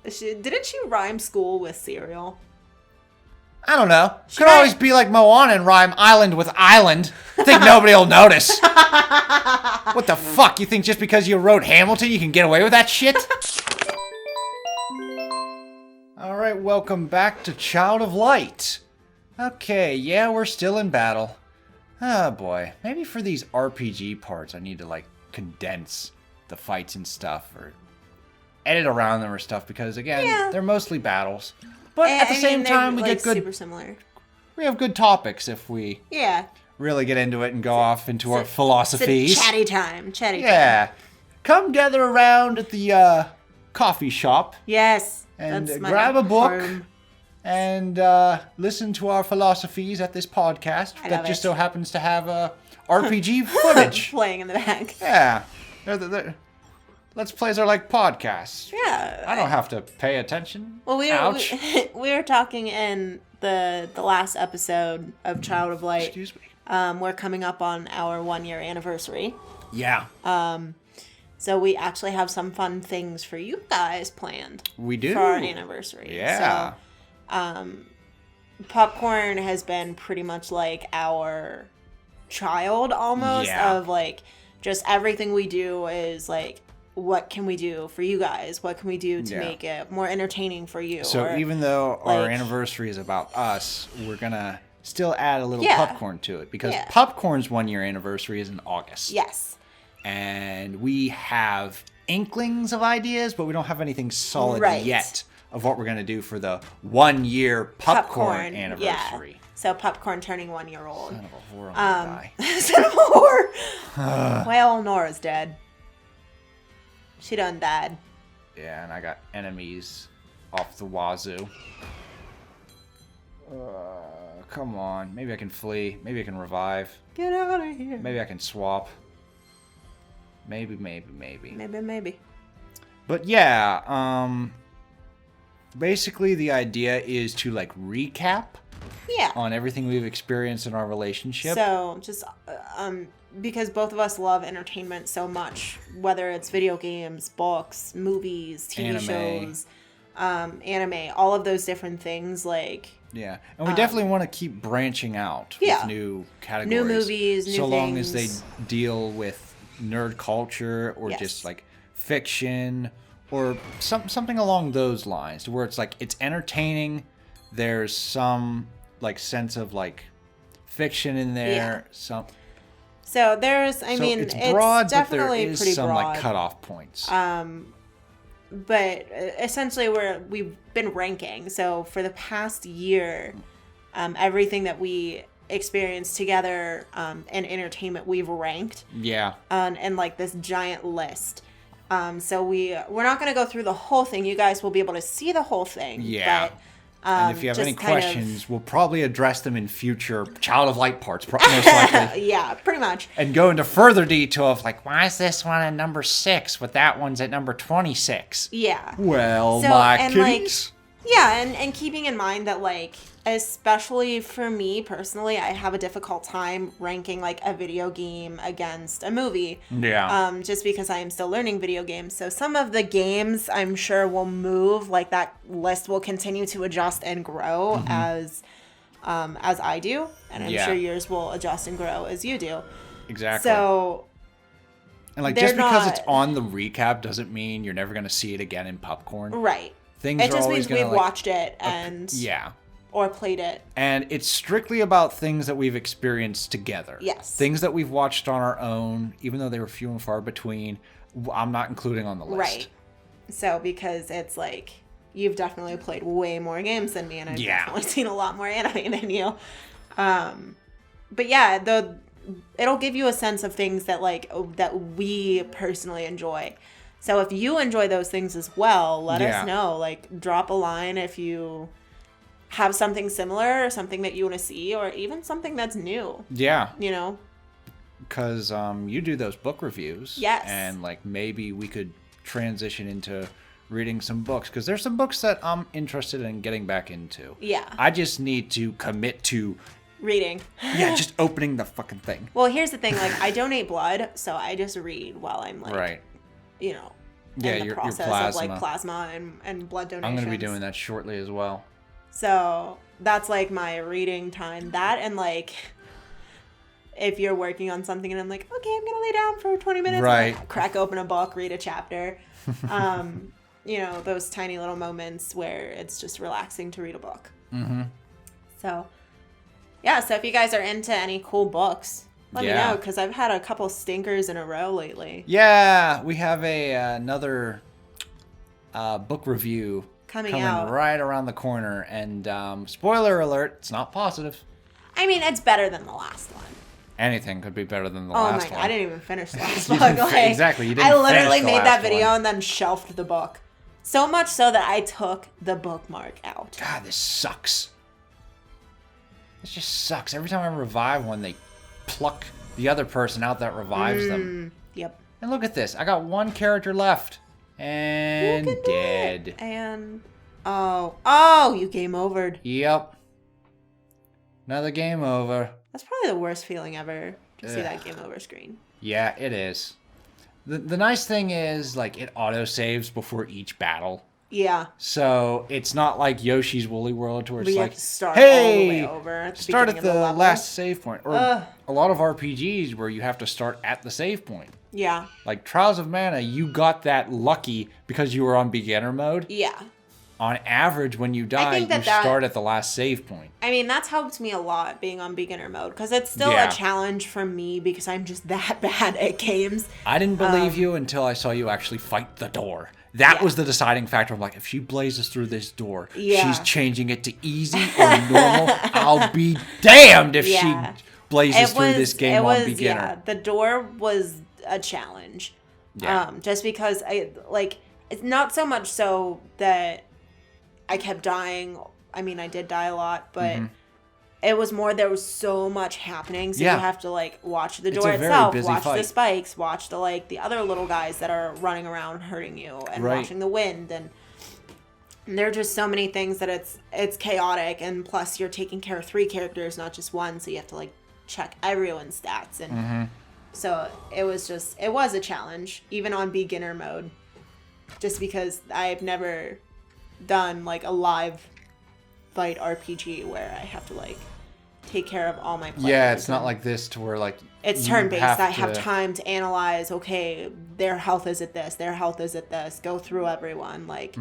Didn't she rhyme school with cereal? I don't know. Could always be like Moana and rhyme island with island. Think nobody will notice. What the fuck? You think just because you wrote Hamilton you can get away with that shit? Alright, welcome back to Child of Light. Okay, yeah, we're still in battle. Oh boy. Maybe for these RPG parts I need to like condense the fights and stuff or edit around them or stuff because again, they're mostly battles. But at the same time, we get good. Super similar. We have good topics if we really get into it and go off into our philosophies. It's a chatty time. Yeah. Come gather around at the coffee shop. Yes. And grab a book and listen to our philosophies at this podcast that just so happens to have RPG footage playing in the back. Yeah. Let's Plays are like podcasts. Yeah. I don't have to pay attention. Well, we were talking in the last episode of Child of Light. Excuse me. We're coming up on our 1-year anniversary. Yeah. So we actually have some fun things for you guys planned. We do. For our anniversary. Yeah. So, Pupcorn has been pretty much like our child almost of like just everything we do is like, what can we do for you guys? What can we do to make it more entertaining for you? So even though our anniversary is about us, we're going to still add a little Pupcorn to it. Because Pupcorn's 1-year anniversary is in August. Yes. And we have inklings of ideas, but we don't have anything solid yet of what we're going to do for the 1-year Pupcorn anniversary. Yeah. So Pupcorn turning 1 year old. Son of a whore, I'm going to die. Son of a whore. Well, Nora's dead. She done died. Yeah, and I got enemies off the wazoo. Come on. Maybe I can flee. Maybe I can revive. Get out of here. Maybe I can swap. Maybe. Maybe. But yeah, basically the idea is to like recap on everything we've experienced in our relationship. So just because both of us love entertainment so much, whether it's video games, books, movies, TV shows, anime, all of those different things, like... Yeah, and we definitely want to keep branching out with new categories. New movies, new things. So long as they deal with nerd culture or just, like, fiction or something along those lines, where it's, like, it's entertaining, there's some, like, sense of, like, fiction in there, So there's, I mean, it's broad, definitely but there is pretty some broad. like cutoff points. But essentially we've been ranking. So for the past year, everything that we experienced together in entertainment, we've ranked. Yeah. And like this giant list. So we're not going to go through the whole thing. You guys will be able to see the whole thing. Yeah. But, and if you have any questions, we'll probably address them in future Child of Light parts, most likely. Yeah, pretty much. And go into further detail of, like, why is this one at number 6, but that one's at number 26? Yeah. Well, my kitties. And keeping in mind that, like, especially for me personally, I have a difficult time ranking, like, a video game against a movie. Yeah. Just because I am still learning video games. So some of the games, I'm sure, will move. Like, that list will continue to adjust and grow as I do. And I'm sure yours will adjust and grow as you do. Exactly. So... And, like, just because it's on the recap doesn't mean you're never going to see it again in Pupcorn. Right. It just means we've watched it and... Or played it. And it's strictly about things that we've experienced together. Yes. Things that we've watched on our own, even though they were few and far between, I'm not including on the list. Right. So, because it's like, you've definitely played way more games than me, and I've definitely seen a lot more anime than you. But yeah, it'll give you a sense of things that, like, that we personally enjoy. So if you enjoy those things as well, let us know. Like, drop a line if you have something similar or something that you want to see, or even something that's new. Yeah. You know? Because you do those book reviews. Yes. And, like, maybe we could transition into reading some books. Because there's some books that I'm interested in getting back into. Yeah. I just need to commit to... reading. Yeah, just opening the fucking thing. Well, here's the thing. Like, I donate blood, so I just read while I'm, like... Right. You know, in the your process plasma. of like plasma and blood donations. I'm going to be doing that shortly as well. So that's like my reading time. That and like if you're working on something and I'm like, okay, I'm going to lay down for 20 minutes. Right. And crack open a book, read a chapter. You know, those tiny little moments where it's just relaxing to read a book. Mm-hmm. So, yeah. So if you guys are into any cool books, let me know, because I've had a couple stinkers in a row lately. Yeah, we have another book review coming out right around the corner. And spoiler alert, it's not positive. I mean, it's better than the last one. Anything could be better than the last one. I didn't even finish the last book. Like, exactly. You didn't I literally finish the made that last video one. and then shelved the book. So much so that I took the bookmark out. God, this sucks. This just sucks. Every time I revive one, they pluck the other person out that revives them. Yep. And look at this. I got one character left. And dead. And, oh, you game overed. Yep. Another game over. That's probably the worst feeling ever, to see that game over screen. Yeah, it is. The nice thing is, like, it auto-saves before each battle. Yeah. So, it's not like Yoshi's Woolly World, where it's you like, have to start hey, all the way over at the start at the level. last save point. Or a lot of RPGs where you have to start at the save point. Yeah. Like, Trials of Mana, you got that lucky because you were on beginner mode. Yeah. On average, when you die, you start at the last save point. I mean, that's helped me a lot being on beginner mode, because it's still a challenge for me because I'm just that bad at games. I didn't believe you until I saw you actually fight the door. That was the deciding factor. I'm like, if she blazes through this door, she's changing it to easy or normal. I'll be damned if she blazes through this game on beginner. Yeah, the door was a challenge. Yeah. Just because it's not so much so that I kept dying. I mean, I did die a lot, but it was more, there was so much happening. So you have to like watch the door itself, watch the spikes, watch the other little guys that are running around hurting you, and watching the wind. And there are just so many things that it's chaotic. And plus you're taking care of 3 characters, not just one. So you have to like check everyone's stats. And so it was a challenge, even on beginner mode, just because I've never done like a live fight RPG where I have to like take care of all my players. Yeah, it's not like this to where like it's turn-based. I have time to analyze, okay, their health is at this, their health is at this, go through everyone. Like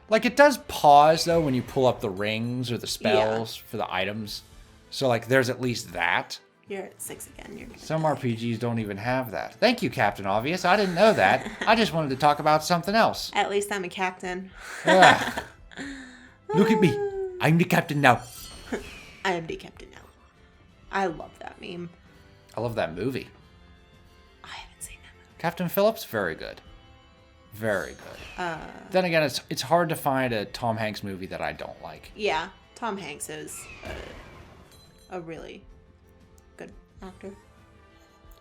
like it does pause though when you pull up the rings or the spells for the items. So like there's at least that. You're at 6 again. You're good. Some RPGs don't even have that. Thank you, Captain Obvious. I didn't know that. I just wanted to talk about something else. At least I'm a captain. Look at me. I'm the captain now. I am the captain now. I love that meme. I love that movie. I haven't seen that movie. Captain Phillips, very good. Very good. Then again, it's hard to find a Tom Hanks movie that I don't like. Yeah, Tom Hanks is a really good actor.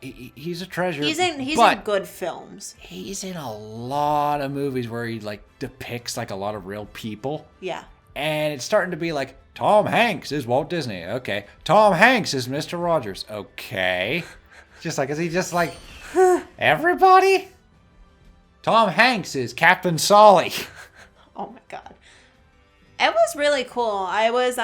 He's a treasure. He's in good films. He's in a lot of movies where he like depicts like a lot of real people. Yeah. And it's starting to be like, Tom Hanks is Walt Disney. Okay. Tom Hanks is Mr. Rogers. Okay. Just like, is he just like everybody? Tom Hanks is Captain Solly. Oh my God. It was really cool. I was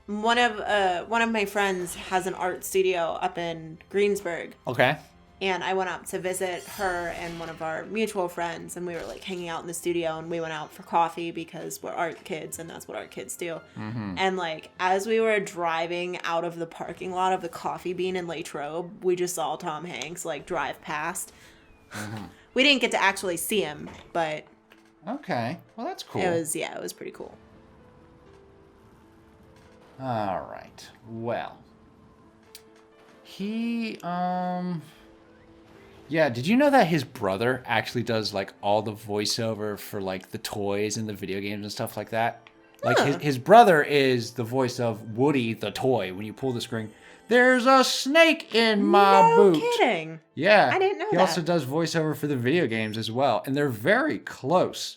one of my friends has an art studio up in Greensburg. Okay. And I went up to visit her and one of our mutual friends, and we were like hanging out in the studio, and we went out for coffee because we're art kids and that's what art kids do. And like as we were driving out of the parking lot of the Coffee Bean in Latrobe, we just saw Tom Hanks like drive past. We didn't get to actually see him, but okay. Well, that's cool. It was pretty cool. All right. Well, yeah, did you know that his brother actually does like all the voiceover for like the toys and the video games and stuff like that? Like his brother is the voice of Woody the toy. When you pull the string, there's a snake in my boot. No kidding. Yeah. I didn't know that. He also does voiceover for the video games as well, and they're very close.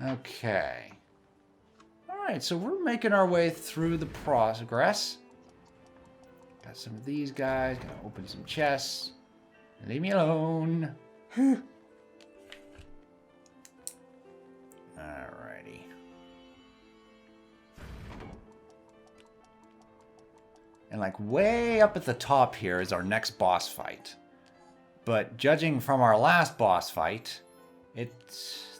Okay. All right, so we're making our way through the progress. Got some of these guys. Gonna open some chests. Leave me alone. Alrighty. And like way up at the top here is our next boss fight. But judging from our last boss fight,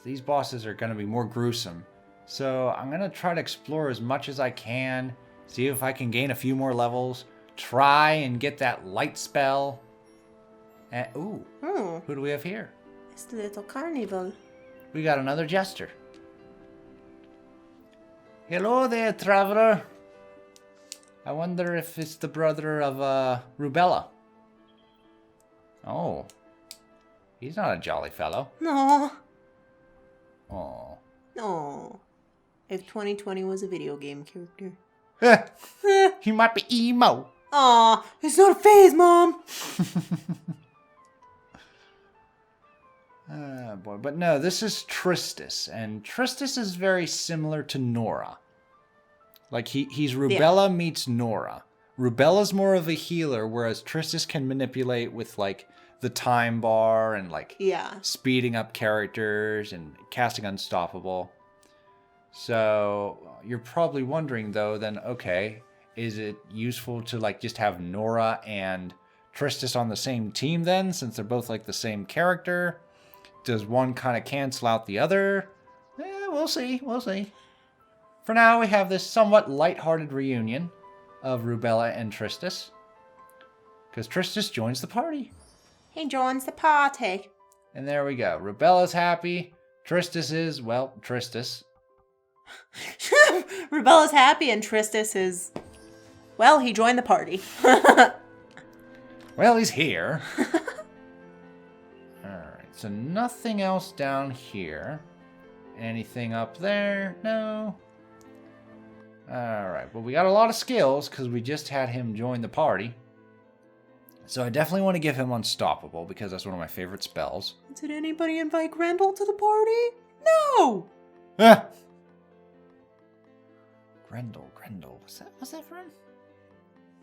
these bosses are going to be more gruesome. So I'm going to try to explore as much as I can, see if I can gain a few more levels, try and get that light spell. And, ooh, who do we have here? It's the little carnival. We got another jester. Hello there, traveler. I wonder if it's the brother of Rubella. Oh, he's not a jolly fellow. No. Oh. No. If 2020 was a video game character. He might be emo. Aw, it's not a phase, Mom. Boy, but no, this is Tristis, and Tristis is very similar to Nora. Like he's Rubella meets Nora. Rubella's more of a healer, whereas Tristis can manipulate with like the time bar and like speeding up characters and casting Unstoppable. So you're probably wondering though, then okay, is it useful to like just have Nora and Tristis on the same team then, since they're both like the same character? Does one kind of cancel out the other? We'll see. We'll see. For now, we have this somewhat lighthearted reunion of Rubella and Tristis. Because Tristis joins the party. He joins the party. And there we go. Rubella's happy. Tristis is, well, Tristis. Rubella's happy and Tristis is, well, he joined the party. Well, he's here. Alright, so nothing else down here. Anything up there? No. Alright, well, we got a lot of skills because we just had him join the party. So I definitely want to give him Unstoppable because that's one of my favorite spells. Did anybody invite Grendel to the party? No! Ah! Grendel. What's that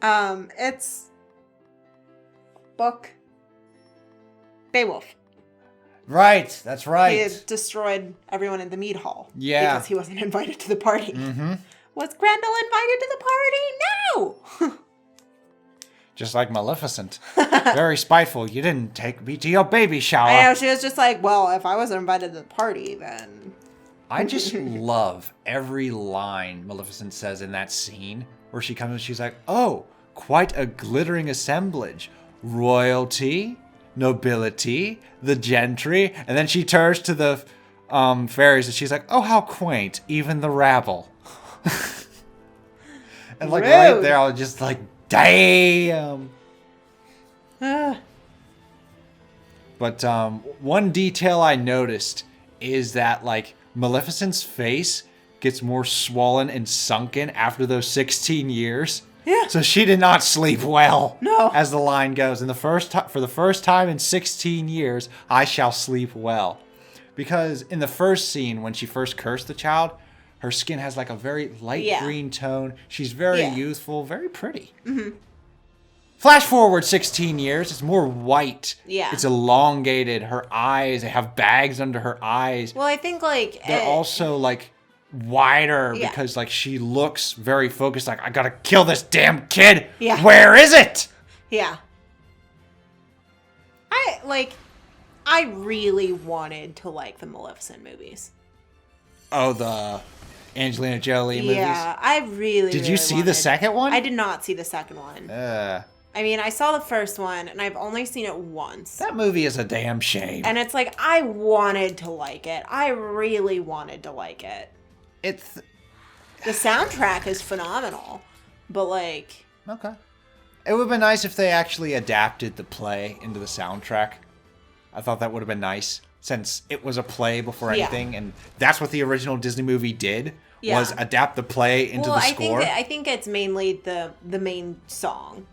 from? It's book Beowulf. Right, that's right. He had destroyed everyone in the mead hall. Yeah. Because he wasn't invited to the party. Mm-hmm. Was Grendel invited to the party? No! Just like Maleficent. Very spiteful. You didn't take me to your baby shower. I know, she was just like, well, if I wasn't invited to the party, then... I just love every line Maleficent says in that scene where she comes and she's like, oh, quite a glittering assemblage. Royalty, nobility, the gentry. And then she turns to the fairies and she's like, oh, how quaint, even the rabble. And like right there, I was just like, damn. But one detail I noticed is that like Maleficent's face gets more swollen and sunken after those 16 years. Yeah. So she did not sleep well. No. As the line goes, for the first time in 16 years, I shall sleep well. Because in the first scene, when she first cursed the child, her skin has like a very light green tone. She's very youthful, very pretty. Mm-hmm. Flash forward 16 years, it's more white. Yeah. It's elongated. Her eyes, they have bags under her eyes. Well, I think like... They're also like wider because like she looks very focused, like, I gotta kill this damn kid. Yeah. Where is it? Yeah. I really wanted to like the Maleficent movies. Oh, the Angelina Jolie movies? Yeah, I really Did you see the second one? I did not see the second one. I mean, I saw the first one, and I've only seen it once. That movie is a damn shame. And it's like, I wanted to like it. I really wanted to like it. The soundtrack is phenomenal, but like... Okay. It would have been nice if they actually adapted the play into the soundtrack. I thought that would have been nice, since it was a play before anything, and that's what the original Disney movie did, was adapt the play into the score. I think it's mainly the main song,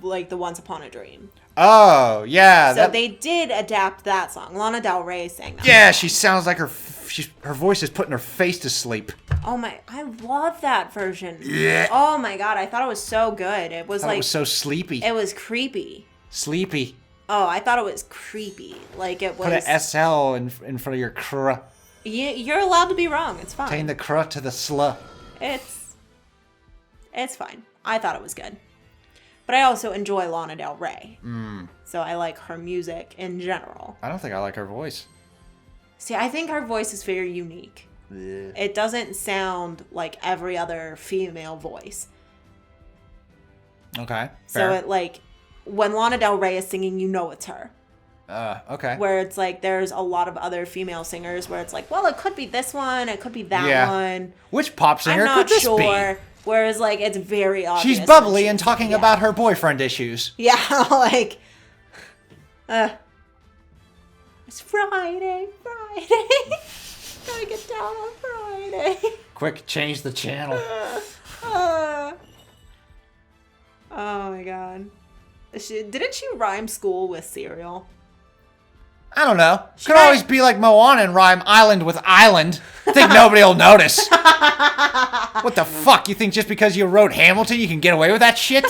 like the Once Upon a Dream. Oh, yeah. So they did adapt that song. Lana Del Rey sang that Yeah, song. she sounds like her her voice is putting her face to sleep. Oh my, I love that version. Yeah. Oh my god, I thought it was so good. It was It was so sleepy. It was creepy. Sleepy. Oh, I thought it was creepy. Like it was. Put an SL in front of your cr. You're allowed to be wrong. It's fine. Change the cr to the sl. It's fine. I thought it was good. But I also enjoy Lana Del Rey. So I like her music in general. I don't think I like her voice. See, I think her voice is very unique. Yeah. It doesn't sound like every other female voice. Okay. So it like when Lana Del Rey is singing, you know it's her. Okay. Where it's like there's a lot of other female singers where it's like, well, it could be this one, it could be that one. Which pop singer could this be? Whereas like it's very obvious. She's bubbly and talking about her boyfriend issues. Yeah, like it's Friday. Gotta get down on Friday. Quick, change the channel. Oh my god. Didn't she rhyme school with cereal? I don't know. Could always be like Moana and rhyme island with island. Think nobody will notice. What the fuck? You think just because you wrote Hamilton you can get away with that shit?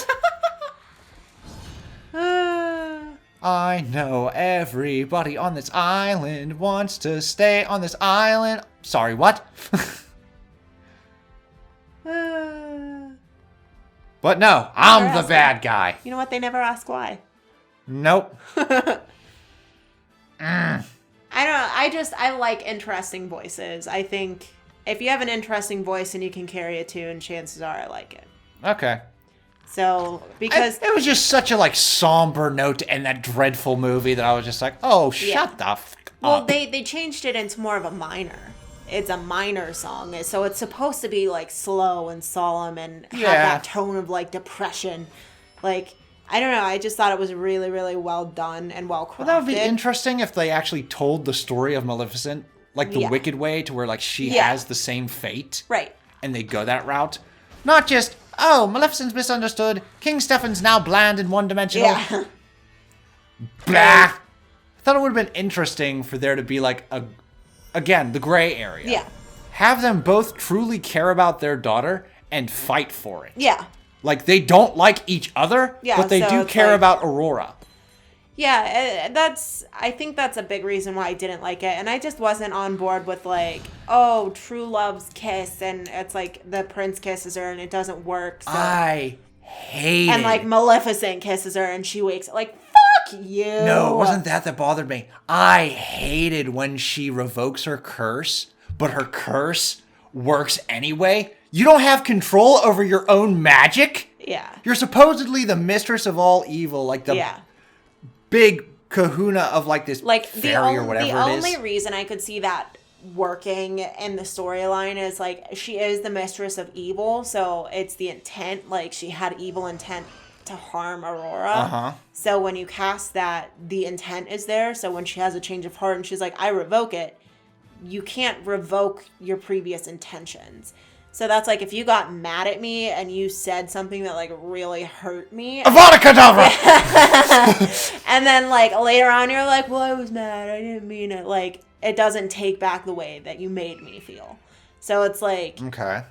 I know everybody on this island wants to stay on this island. Sorry, what? But no, I'm the bad guy. You know what? They never ask why. Nope. I don't know. I like interesting voices. I think if you have an interesting voice and you can carry a tune, chances are I like it. Okay. So, because... It was just such a, like, somber note to end that dreadful movie that I was just like, oh, shut the fuck Well, up. they changed it into more of a minor. It's a minor song. So it's supposed to be, like, slow and solemn and have that tone of, like, depression. Like... I don't know. I just thought it was really, really well done and well crafted. Well, that would be interesting if they actually told the story of Maleficent, like the wicked way, to where like she has the same fate. Right. And they go that route. Not just, oh, Maleficent's misunderstood. King Stefan's now bland and one-dimensional. Yeah. Blah. I thought it would have been interesting for there to be like again, the gray area. Yeah. Have them both truly care about their daughter and fight for it. Yeah. Like, they don't like each other, but they do care about Aurora. Yeah, I think that's a big reason why I didn't like it. And I just wasn't on board with, like, oh, true love's kiss, and it's like the prince kisses her and it doesn't work. So. I hate it. And, like, Maleficent kisses her and she wakes up. Like, fuck you. No, it wasn't that bothered me. I hated when she revokes her curse, but her curse works anyway. You don't have control over your own magic? Yeah. You're supposedly the mistress of all evil, like the big kahuna of like this fairy or whatever it is. The only reason I could see that working in the storyline is like she is the mistress of evil, so it's the intent, like she had evil intent to harm Aurora. Uh-huh. So when you cast that, the intent is there, so when she has a change of heart and she's like, I revoke it, you can't revoke your previous intentions. So that's like if you got mad at me and you said something that like really hurt me. Avada Kedavra! And then like later on you're like, well, I was mad. I didn't mean it. Like it doesn't take back the way that you made me feel. So it's like, okay.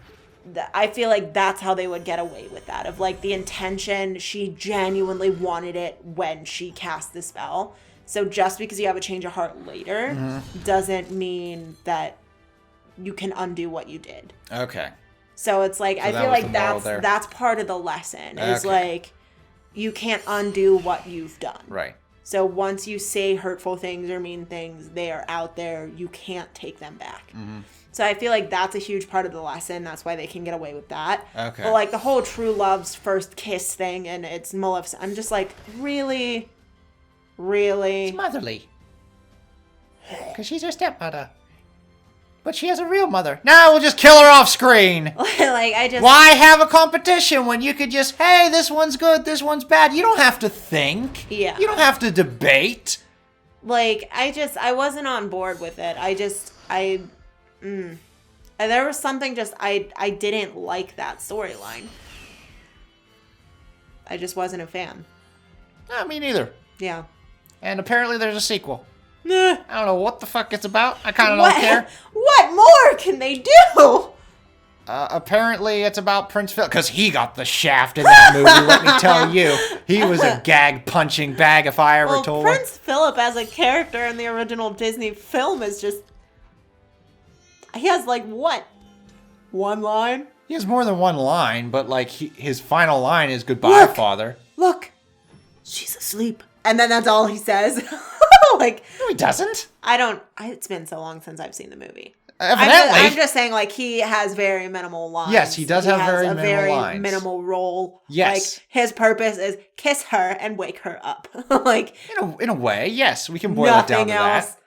I feel like that's how they would get away with that. Of like the intention, she genuinely wanted it when she cast the spell. So just because you have a change of heart later doesn't mean that you can undo what you did. Okay. So it's like, I feel like that's part of the lesson. Is like, you can't undo what you've done. Right. So once you say hurtful things or mean things, they are out there. You can't take them back. Mm-hmm. So I feel like that's a huge part of the lesson. That's why they can get away with that. Okay. But like the whole true love's first kiss thing and it's Maleficent. I'm just like, really? Really? It's motherly. Because she's her stepmother. But she has a real mother. Now we'll just kill her off screen. Why have a competition when you could just, hey, this one's good, this one's bad. You don't have to think. Yeah. You don't have to debate. Like, I wasn't on board with it. There was something just, I didn't like that storyline. I just wasn't a fan. No, me neither. Yeah. And apparently there's a sequel. I don't know what the fuck it's about. I kind of don't care. What more can they do? Apparently it's about Prince Philip, because he got the shaft in that movie, let me tell you. He was a gag-punching bag if I ever told Prince Philip as a character in the original Disney film is just... He has, like, what? One line? He has more than one line, but, like, his final line is, "Goodbye, Father." Look! She's asleep. And then that's all he says. Like... No, he doesn't. It's been so long since I've seen the movie. Evidently. I'm just saying, like, he has very minimal lines. Yes, he does have very minimal lines. Minimal role. Yes. Like, his purpose is kiss her and wake her up. Like, in a way, yes, we can boil it down to that.